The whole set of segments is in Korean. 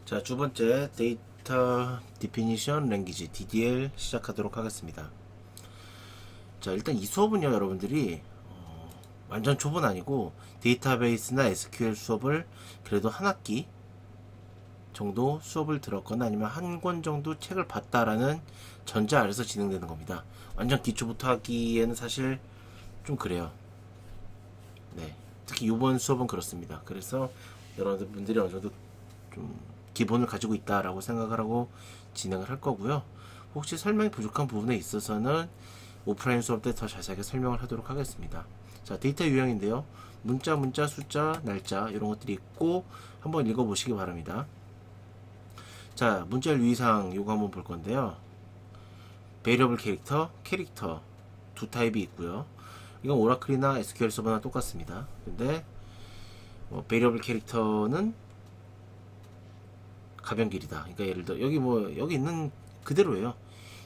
자, 두 번째 데이터 디피니션 랭귀지 DDL 시작하도록 하겠습니다. 자, 일단 이 수업은요, 여러분들이 완전 초보는 아니고 데이터베이스나 SQL 수업을 그래도 한 학기 정도 수업을 들었거나 아니면 한 권 정도 책을 봤다라는 전제 아래서 진행되는 겁니다. 완전 기초부터 하기에는 사실 좀 그래요. 네, 특히 이번 수업은 그렇습니다. 그래서 여러분들이 어느 정도 좀 기본을 가지고 있다라고 생각을 하고 진행을 할 거고요. 혹시 설명이 부족한 부분에 있어서는 오프라인 수업 때 더 자세하게 설명을 하도록 하겠습니다. 자, 데이터 유형인데요. 문자, 숫자, 날짜 이런 것들이 있고 한번 읽어보시기 바랍니다. 자, 문자열 유의사항 요거 한번 볼 건데요. 베리어블 캐릭터 두 타입이 있고요. 이건 오라클이나 SQL 서버나 똑같습니다. 근데 베리어블 캐릭터는 가변길이다. 그러니까 예를 들어 여기 있는 그대로예요.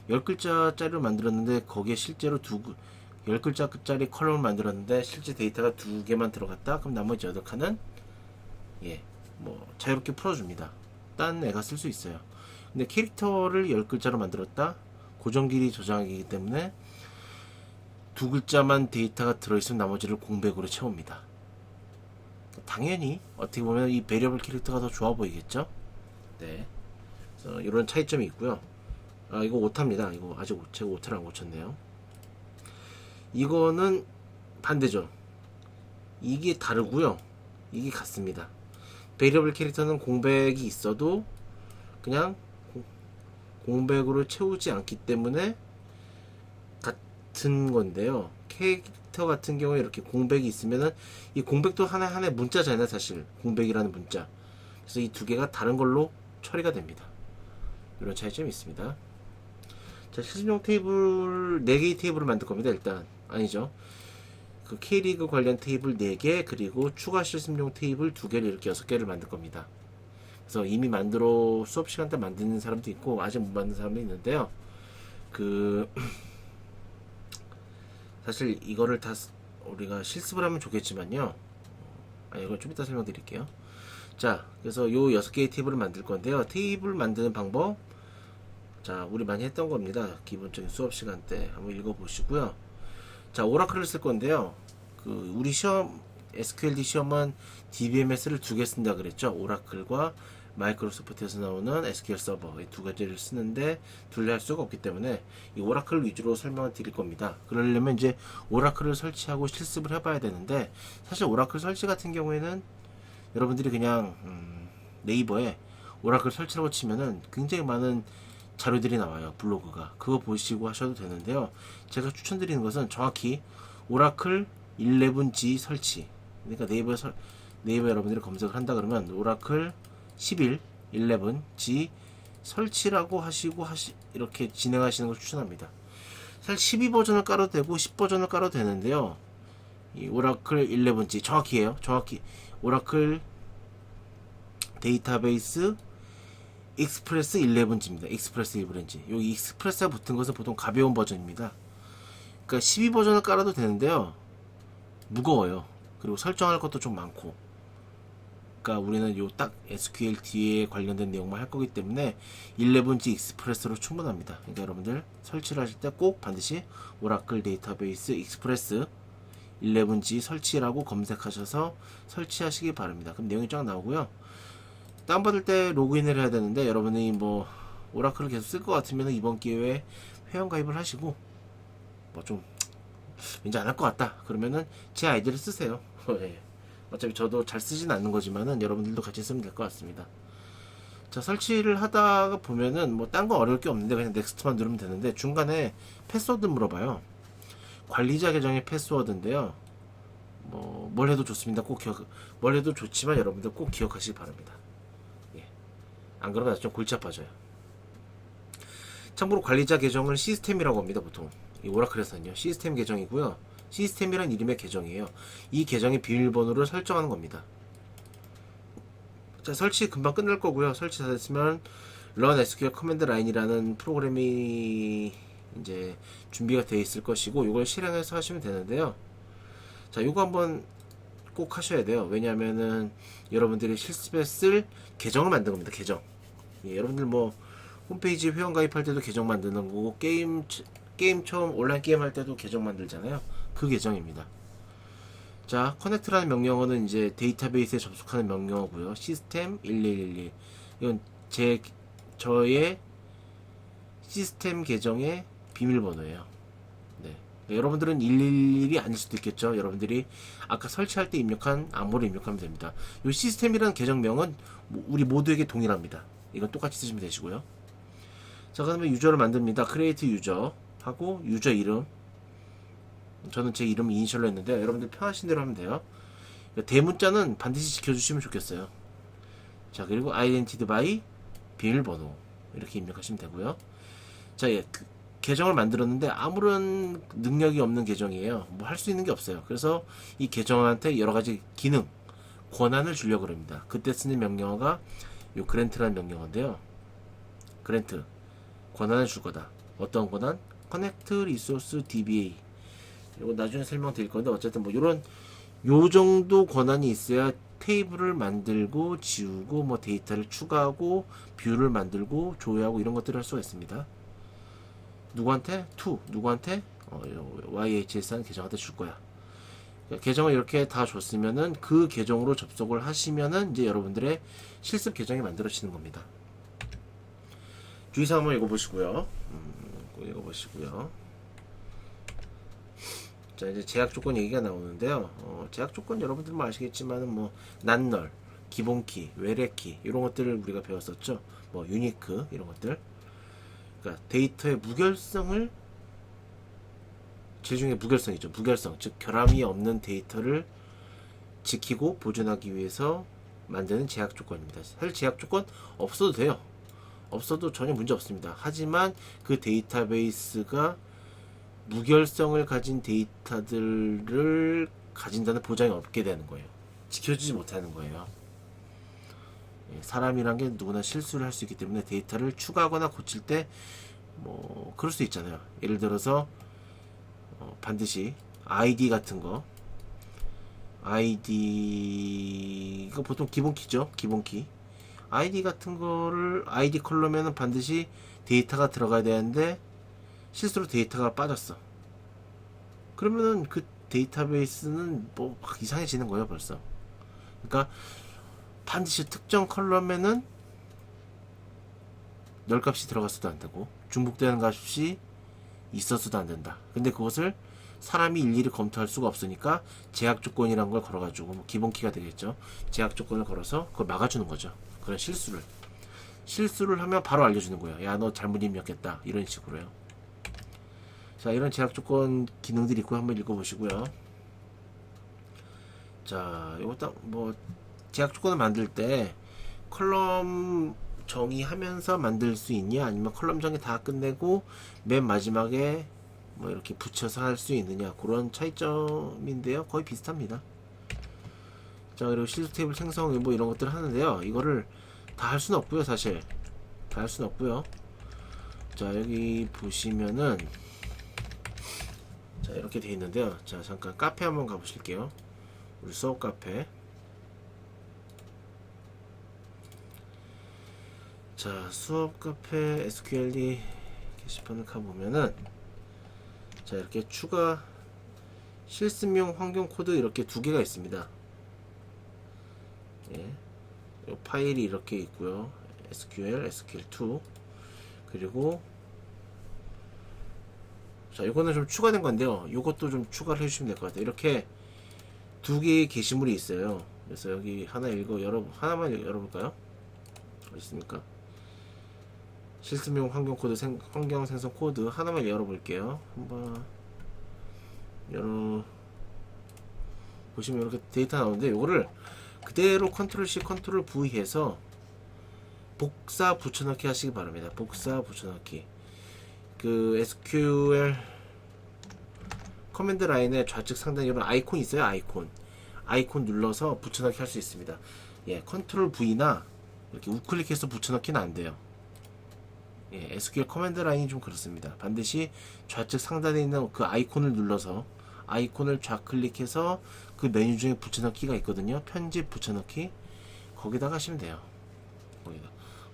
10글자짜리로 만들었는데 거기에 실제로 10글자짜리 컬럼을 만들었는데 실제 데이터가 2개만 들어갔다. 그럼 나머지 8칸은 자유롭게 풀어줍니다. 딴 애가 쓸 수 있어요. 근데 캐릭터를 10글자로 만들었다. 고정길이 저장하기 때문에 2글자만 데이터가 들어있으면 나머지를 공백으로 채웁니다. 당연히 어떻게 보면 이 베리어블 캐릭터가 더 좋아 보이겠죠? 네. 그래서 이런 차이점이 있고요. 아, 이거 오타입니다. 이거 아직 제가 오타를 안 고쳤네요. 이거는 반대죠. 이게 다르고요. 이게 같습니다. 베리어블 캐릭터는 공백이 있어도 그냥 공백으로 채우지 않기 때문에 같은 건데요. 캐릭터 같은 경우에 이렇게 공백이 있으면은 이 공백도 하나하나의 문자잖아요. 사실 공백이라는 문자. 그래서 이 두 개가 다른 걸로 처리가 됩니다. 이런 차이점이 있습니다. 자, 실습용 테이블 4개의 테이블을 만들 겁니다. 일단 아니죠. 그 K리그 관련 테이블 4개 그리고 추가 실습용 테이블 2개를 이렇게 6개를 만들 겁니다. 그래서 이미 수업 시간 때 만드는 사람도 있고 아직 못 만든 사람도 있는데요. 사실 이거를 다 우리가 실습을 하면 좋겠지만요. 이걸 좀 이따 설명드릴게요. 자, 그래서 요 6개의 테이블을 만들 건데요. 테이블 만드는 방법, 자, 우리 많이 했던 겁니다. 기본적인 수업 시간 때 한번 읽어보시고요. 자, 오라클을 쓸 건데요. 우리 SQLD 시험은 DBMS를 2개 쓴다 그랬죠. 오라클과 마이크로소프트에서 나오는 SQL 서버 이 2가지를 쓰는데 둘레 할 수가 없기 때문에 이 오라클 위주로 설명을 드릴 겁니다. 그러려면 이제 오라클을 설치하고 실습을 해봐야 되는데 사실 오라클 설치 같은 경우에는 여러분들이 그냥 네이버에 오라클 설치라고 치면은 굉장히 많은 자료들이 나와요. 블로그가. 그거 보시고 하셔도 되는데요. 제가 추천드리는 것은 정확히 오라클 11G 설치. 그러니까 네이버 여러분들이 검색을 한다 그러면 오라클 11 설치라고 하시고 이렇게 진행하시는 걸 추천합니다. 사실 12 버전을 깔아도 되고 10 버전을 깔아도 되는데요. 이 오라클 11G 정확히예요. 정확히 오라클 데이터베이스 익스프레스 11G입니다. 익스프레스 11G. 여기 익스프레스가 붙은 것은 보통 가벼운 버전입니다. 그러니까 12 버전을 깔아도 되는데요. 무거워요. 그리고 설정할 것도 좀 많고. 그러니까 우리는 요 딱 SQLD에 관련된 내용만 할 거기 때문에 11G 익스프레스로 충분합니다. 그러니까 여러분들 설치를 하실 때 꼭 반드시 오라클 데이터베이스 익스프레스 11G 설치라고 검색하셔서 설치하시기 바랍니다. 그럼 내용이 쫙 나오고요. 다운받을 때 로그인을 해야 되는데 여러분이 오라클을 계속 쓸 것 같으면 이번 기회에 회원 가입을 하시고 좀 왠지 안 할 것 같다 그러면은 제 아이디를 쓰세요. 예. 어차피 저도 잘 쓰진 않는 거지만은 여러분들도 같이 쓰면 될 것 같습니다. 자, 설치를 하다가 보면은 딴 거 어려울 게 없는데 그냥 넥스트만 누르면 되는데 중간에 패스워드 물어봐요. 관리자 계정의 패스워드인데요. 뭘 해도 좋습니다. 뭘 해도 좋지만 여러분들 꼭 기억하시기 바랍니다. 예. 안 그러면 좀 골치 아파져요. 참고로 관리자 계정을 시스템이라고 합니다. 보통 이 오라클에서는요. 시스템 계정이고요. 시스템이란 이름의 계정이에요. 이 계정의 비밀번호를 설정하는 겁니다. 자, 설치 금방 끝날 거고요. 설치 다 됐으면 Run SQL 커맨드 라인이라는 프로그램이 이제 준비가 되어 있을 것이고 이걸 실행해서 하시면 되는데요. 자, 이거 한번 꼭 하셔야 돼요. 왜냐하면은 여러분들이 실습에 쓸 계정을 만든 겁니다. 계정. 예, 여러분들 뭐 홈페이지 회원 가입할 때도 계정 만드는 거고 게임 처음 온라인 게임 할 때도 계정 만들잖아요. 그 계정입니다. 자, 커넥트라는 명령어는 이제 데이터베이스에 접속하는 명령어고요. 시스템 1111. 이건 저의 시스템 계정의 비밀번호예요. 네. 여러분들은 111이 아닐 수도 있겠죠. 여러분들이 아까 설치할 때 입력한 암호를 입력하면 됩니다. 이 시스템이라는 계정명은 우리 모두에게 동일합니다. 이건 똑같이 쓰시면 되시고요. 자, 그다음에 유저를 만듭니다. 크리에이트 유저 하고 유저 이름. 저는 제 이름 이니셜로 했는데 여러분들 편하신 대로 하면 돼요. 대문자는 반드시 지켜주시면 좋겠어요. 자, 그리고 identified by 비밀번호 이렇게 입력하시면 되고요. 자, 예, 계정을 만들었는데 아무런 능력이 없는 계정이에요. 뭐 할 수 있는 게 없어요. 그래서 이 계정한테 여러 가지 기능, 권한을 주려고 합니다. 그때 쓰는 명령어가 요 그랜트라는 명령어인데요. 그랜트, 권한을 줄 거다. 어떤 권한? 커넥트 리소스 DBA. 이거 나중에 설명드릴 건데 어쨌든 뭐 요런 요 정도 권한이 있어야 테이블을 만들고 지우고 뭐 데이터를 추가하고 뷰를 만들고 조회하고 이런 것들을 할 수가 있습니다. 누구한테? 누구한테? YHS라는 계정한테 줄 거야. 계정을 이렇게 다 줬으면은 그 계정으로 접속을 하시면은 이제 여러분들의 실습 계정이 만들어지는 겁니다. 주의사항 한번 읽어보시고요. 자, 이제 제약 조건 얘기가 나오는데요. 제약 조건 여러분들 뭐 아시겠지만은 뭐 난널, 기본키, 외래키 이런 것들을 우리가 배웠었죠. 뭐 유니크 이런 것들. 그러니까 데이터의 무결성을 제일 중에 무결성이죠. 무결성, 즉 결함이 없는 데이터를 지키고 보존하기 위해서 만드는 제약 조건입니다. 사실 제약 조건 없어도 돼요. 없어도 전혀 문제 없습니다. 하지만 그 데이터베이스가 무결성을 가진 데이터들을 가진다는 보장이 없게 되는 거예요. 지켜주지 못하는 거예요. 사람이란 게 누구나 실수를 할 수 있기 때문에 데이터를 추가하거나 고칠 때 뭐 그럴 수 있잖아요. 예를 들어서 반드시 ID 같은 거 이거 보통 기본키죠. 기본키 ID 같은 거를 ID 컬러면은 반드시 데이터가 들어가야 되는데 실수로 데이터가 빠졌어. 그러면은 그 데이터베이스는 뭐 막 이상해지는 거예요, 벌써. 그러니까 반드시 특정 컬러면은 널 값이 들어갔어도 안 되고 중복되는 값이 있었어도 안 된다. 근데 그것을 사람이 일일이 검토할 수가 없으니까 제약 조건이란 걸 걸어가지고 뭐 기본키가 되겠죠. 제약 조건을 걸어서 그걸 막아주는 거죠. 그런 실수를 하면 바로 알려주는 거예요. 야, 너 잘못 입력했다. 이런 식으로요. 자, 이런 제약 조건 기능들이 있고 한번 읽어보시고요. 자, 이거 딱 뭐 제약 조건을 만들 때 컬럼 정의하면서 만들 수 있냐, 아니면 컬럼 정의 다 끝내고 맨 마지막에 뭐 이렇게 붙여서 할 수 있느냐, 그런 차이점인데요. 거의 비슷합니다. 자, 그리고 실수 테이블 생성 뭐 이런 것들을 하는데요. 이거를 다 할 수는 없고요. 사실 다 할 수는 없고요. 자, 여기 보시면은 자, 이렇게 돼 있는데요. 자, 잠깐 카페 한번 가보실게요. 우리 수업 카페. 자, 수업 카페 SQLD 게시판을 가보면은 자, 이렇게 추가 실습용 환경 코드 이렇게 두 개가 있습니다. 예, 요 파일이 이렇게 있고요. SQL, SQL2 그리고 자, 이거는 좀 추가된 건데요. 이것도 좀 추가를 해주시면 될 것 같아요. 이렇게 두 개의 게시물이 있어요. 그래서 여기 하나만 열어볼까요? 어디 있습니까? 실습용 환경 코드 환경 생성 코드 하나만 열어볼게요. 한번 보시면 이렇게 데이터 나오는데 이거를 그대로 컨트롤 C 컨트롤 V 해서 복사 붙여넣기 하시기 바랍니다. 복사 붙여넣기. 그 SQL 커맨드 라인에 좌측 상단에 이런 아이콘 있어요. 아이콘 눌러서 붙여넣기 할 수 있습니다. 예, 컨트롤 V나 이렇게 우클릭해서 붙여넣기는 안 돼요. 예, SQL 커맨드 라인이 좀 그렇습니다. 반드시 좌측 상단에 있는 그 아이콘을 눌러서 아이콘을 좌클릭해서 그 메뉴 중에 붙여넣기가 있거든요. 편집 붙여넣기. 거기다가 하시면 돼요.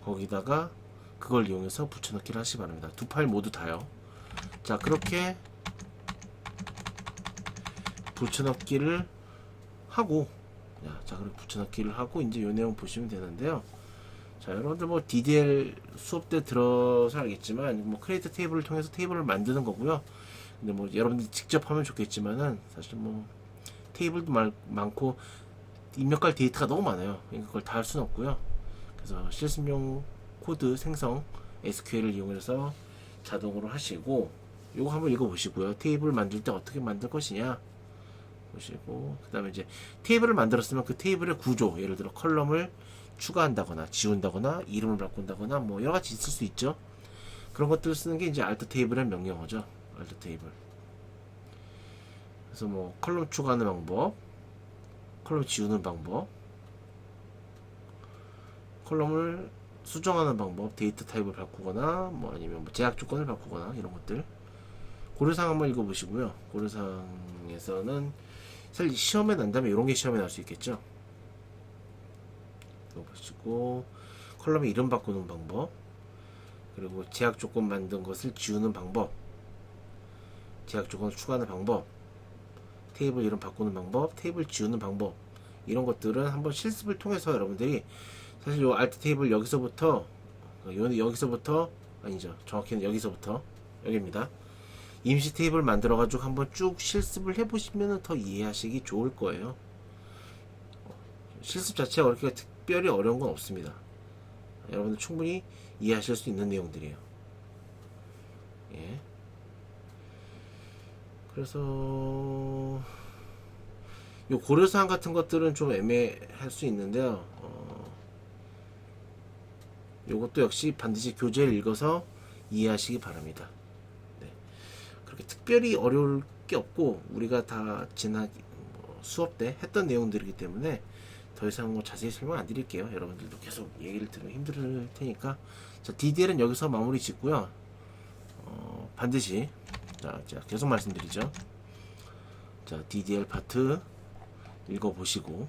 거기다가 그걸 이용해서 붙여넣기를 하시기 바랍니다. 두 파일 모두 다요. 자, 그렇게 붙여넣기를 하고, 자, 그렇게 붙여넣기를 하고 이제 요 내용 보시면 되는데요. 자, 여러분들 뭐 DDL 수업 때 들어서 알겠지만 뭐 크리에이트 테이블을 통해서 테이블을 만드는 거고요. 근데 뭐 여러분들이 직접 하면 좋겠지만은 사실 뭐 테이블도 많고 입력할 데이터가 너무 많아요. 그러니까 그걸 다 할 수는 없고요. 그래서 실습용 코드 생성 SQL을 이용해서 자동으로 하시고, 요거 한번 읽어보시고요. 테이블 만들 때 어떻게 만들 것이냐 보시고, 그 다음에 이제 테이블을 만들었으면 그 테이블의 구조, 예를 들어 컬럼을 추가한다거나 지운다거나 이름을 바꾼다거나 뭐 여러가지 있을 수 있죠. 그런 것들을 쓰는 게 이제 알트 테이블의 명령어죠. 알트 테이블. 그래서 뭐 컬럼 추가하는 방법, 컬럼 지우는 방법, 컬럼을 수정하는 방법, 데이터 타입을 바꾸거나 뭐 아니면 뭐 제약 조건을 바꾸거나 이런 것들 고려사항 한번 읽어보시고요. 고려사항에서는 사실 시험에 난다면 이런 게 시험에 날 수 있겠죠. 보시고 컬럼의 이름 바꾸는 방법, 그리고 제약 조건 만든 것을 지우는 방법, 제약 조건을 추가하는 방법, 테이블 이름 바꾸는 방법, 테이블 지우는 방법, 이런 것들은 한번 실습을 통해서 여러분들이 사실 요 알트 테이블 여기서부터 아니죠, 정확히는 여기서부터 여기입니다. 임시 테이블 만들어 가지고 한번 쭉 실습을 해보시면 더 이해하시기 좋을 거예요. 실습 자체가 그렇게 특별히 어려운 건 없습니다. 여러분들 충분히 이해하실 수 있는 내용들이에요. 예. 그래서 요 고려사항 같은 것들은 좀 애매할 수 있는데요. 요것도 역시 반드시 교재를 읽어서 이해하시기 바랍니다. 네. 그렇게 특별히 어려울 게 없고 우리가 다 지난 수업 때 했던 내용들이기 때문에 더 이상 뭐 자세히 설명 안 드릴게요. 여러분들도 계속 얘기를 들으면 힘들 테니까. 자, DDL은 여기서 마무리 짓고요. 반드시 자, 계속 말씀드리죠. 자, DDL 파트 읽어보시고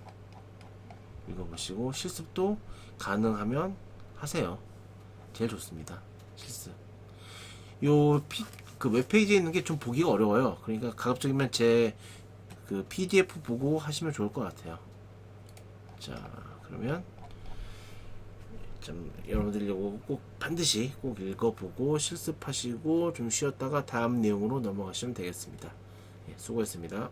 실습도 가능하면 하세요. 제일 좋습니다. 실습. 그 웹페이지에 있는 게 좀 보기가 어려워요. 그러니까 가급적이면 제 그 PDF 보고 하시면 좋을 것 같아요. 자, 그러면 좀 여러분들 이거 꼭 반드시 꼭 읽어보고 실습하시고 좀 쉬었다가 다음 내용으로 넘어가시면 되겠습니다. 예, 수고했습니다.